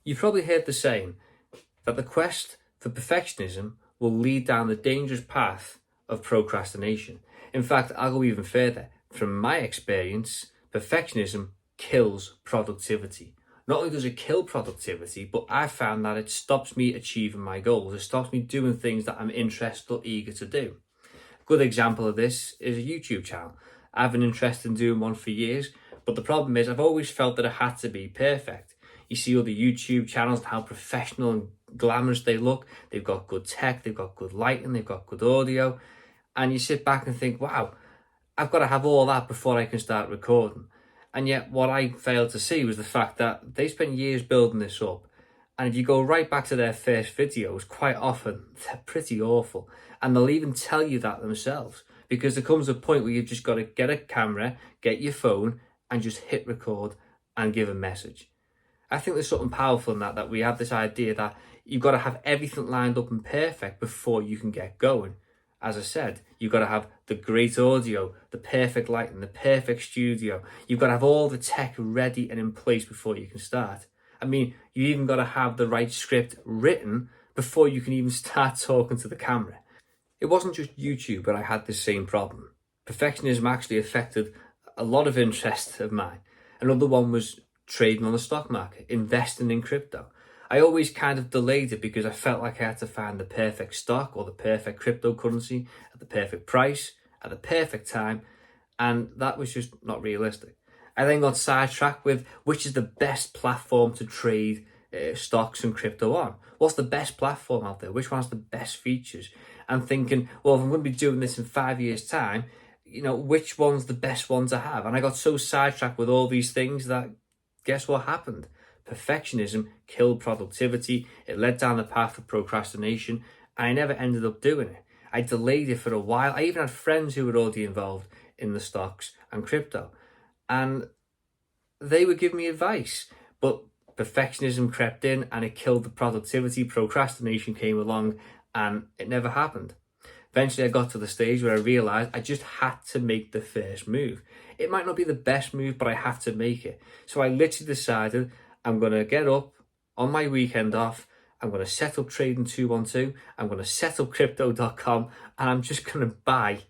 You've probably heard the saying that the quest for perfectionism will lead down the dangerous path of procrastination. In fact, I'll go even further. From my experience, perfectionism kills productivity. Not only does it kill productivity, but I found that it stops me achieving my goals. It stops me doing things that I'm interested or eager to do. A good example of this is a YouTube channel. I've been interested in doing one for years, but the problem is I've always felt that it had to be perfect. You see other YouTube channels and how professional and glamorous they look. They've got good tech, they've got good lighting, they've got good audio. And you sit back and think, wow, I've got to have all that before I can start recording. And yet what I failed to see was the fact that they spent years building this up. And if you go right back to their first videos, quite often they're pretty awful. And they'll even tell you that themselves. Because there comes a point where you've just got to get a camera, get your phone, and just hit record and give a message. I think there's something powerful in that we have this idea that you've got to have everything lined up and perfect before you can get going. As I said, you've got to have the great audio, the perfect lighting, the perfect studio. You've got to have all the tech ready and in place before you can start. I mean, you even got to have the right script written before you can even start talking to the camera. It wasn't just YouTube where I had this same problem. Perfectionism actually affected a lot of interests of mine. Another one was trading on the stock market, investing in crypto. I always kind of delayed it because I felt like I had to find the perfect stock or the perfect cryptocurrency at the perfect price, at the perfect time, and that was just not realistic. I then got sidetracked with which is the best platform to trade stocks and crypto on. What's the best platform out there? Which one has the best features? And thinking, well, if I'm going to be doing this in 5 years' time, which one's the best one to have? And I got so sidetracked with all these things that guess what happened? Perfectionism killed productivity. It led down the path of procrastination, and I never ended up doing it. I delayed it for a while. I even had friends who were already involved in the stocks and crypto, and they would give me advice, but perfectionism crept in and it killed the productivity. Procrastination came along and it never happened. Eventually I got to the stage where I realized I just had to make the first move. It might not be the best move, but I have to make it. So I literally decided I'm going to get up on my weekend off. I'm going to set up Trading 212. I'm going to set up crypto.com, and I'm just going to buy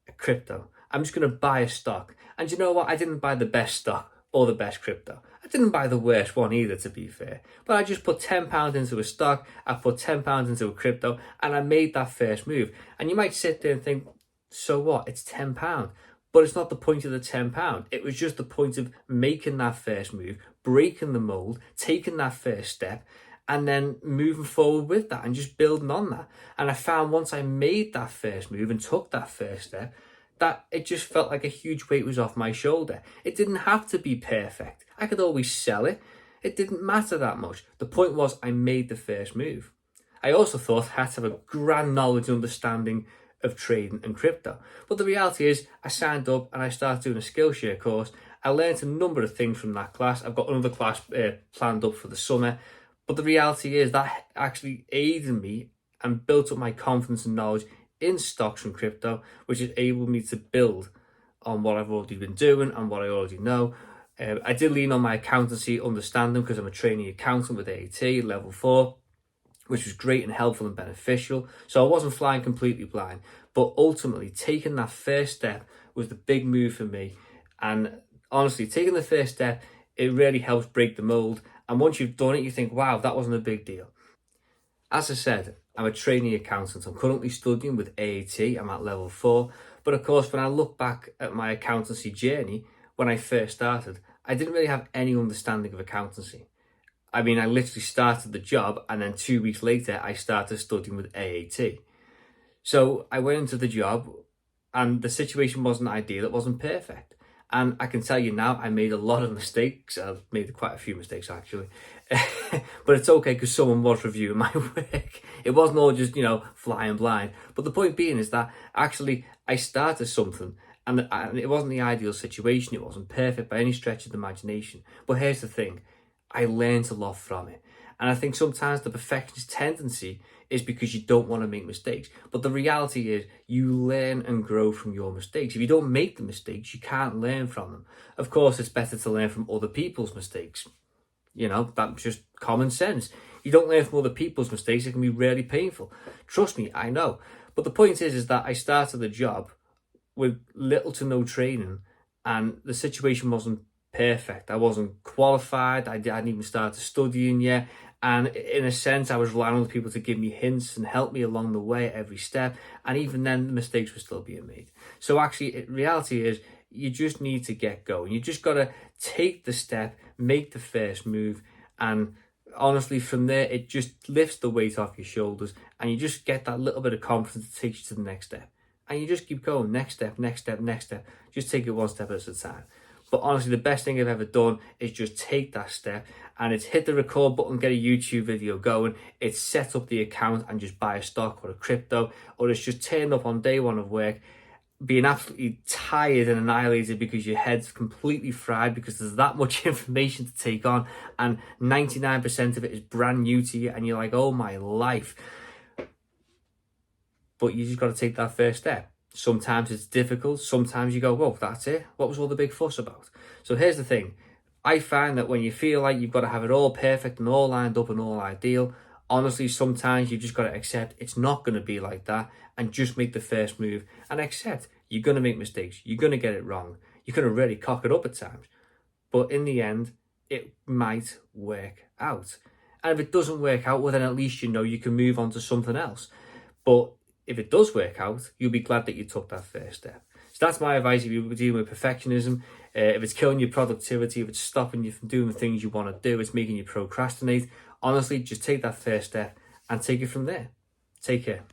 a crypto. I'm just going to buy a stock. And you know what? I didn't buy the best stock or the best crypto. I didn't buy the worst one either, to be fair. But I just put £10 into a stock, I put £10 into a crypto, and I made that first move. And you might sit there and think, so what? It's £10. But it's not the point of the £10. It was just the point of making that first move, breaking the mold, taking that first step, and then moving forward with that and just building on that. And I found once I made that first move and took that first step, that it just felt like a huge weight was off my shoulder. It didn't have to be perfect. I could always sell it. It didn't matter that much. The point was I made the first move. I also thought I had to have a grand knowledge and understanding of trading and crypto. But the reality is I signed up and I started doing a Skillshare course. I learned a number of things from that class. I've got another class planned up for the summer. But the reality is that actually aided me and built up my confidence and knowledge in stocks and crypto, which has enabled me to build on what I've already been doing and what I already know. I did lean on my accountancy understanding because I'm a trainee accountant with AAT level 4, which was great and helpful and beneficial. So I wasn't flying completely blind, but ultimately taking that first step was the big move for me. And honestly, taking the first step, it really helps break the mold. And once you've done it, you think, wow, that wasn't a big deal. As I said, I'm a trainee accountant. I'm currently studying with AAT. I'm at level 4. But of course, when I look back at my accountancy journey, when I first started, I didn't really have any understanding of accountancy. I mean, I literally started the job and then 2 weeks later, I started studying with AAT. So I went into the job and the situation wasn't ideal. It wasn't perfect. And I can tell you now, I made a lot of mistakes. I've made quite a few mistakes, actually. But it's okay because someone was reviewing my work. It wasn't all just, flying blind. But the point being is that actually I started something and it wasn't the ideal situation. It wasn't perfect by any stretch of the imagination. But here's the thing. I learned a lot from it. And I think sometimes the perfectionist tendency is because you don't want to make mistakes. But the reality is you learn and grow from your mistakes. If you don't make the mistakes, you can't learn from them. Of course, it's better to learn from other people's mistakes. You know, that's just common sense. You don't learn from other people's mistakes. It can be really painful. Trust me, I know. But the point is that I started the job with little to no training, and the situation wasn't perfect. I wasn't qualified. I hadn't even started studying yet. And in a sense, I was relying on people to give me hints and help me along the way at every step. And even then, the mistakes were still being made. So actually, reality is you just need to get going. You just got to take the step, make the first move. And honestly, from there, it just lifts the weight off your shoulders. And you just get that little bit of confidence that takes you to the next step. And you just keep going, next step, next step, next step. Just take it one step at a time. But honestly, the best thing I've ever done is just take that step, and it's hit the record button, get a YouTube video going. It's set up the account and just buy a stock or a crypto, or it's just turn up on day one of work, being absolutely tired and annihilated because your head's completely fried because there's that much information to take on, and 99% of it is brand new to you, and you're like, oh my life. But you just got to take that first step. Sometimes it's difficult. Sometimes you go, whoa, that's it. What was all the big fuss about? So here's the thing. I find that when you feel like you've got to have it all perfect and all lined up and all ideal, honestly, sometimes you just got to accept it's not going to be like that, and just make the first move and accept you're going to make mistakes. You're going to get it wrong. You're going to really cock it up at times. But in the end, it might work out. And if it doesn't work out, well, then at least you know you can move on to something else. But if it does work out, you'll be glad that you took that first step. So that's my advice if you're dealing with perfectionism. If it's killing your productivity, if it's stopping you from doing the things you want to do, it's making you procrastinate, honestly, just take that first step and take it from there. Take care.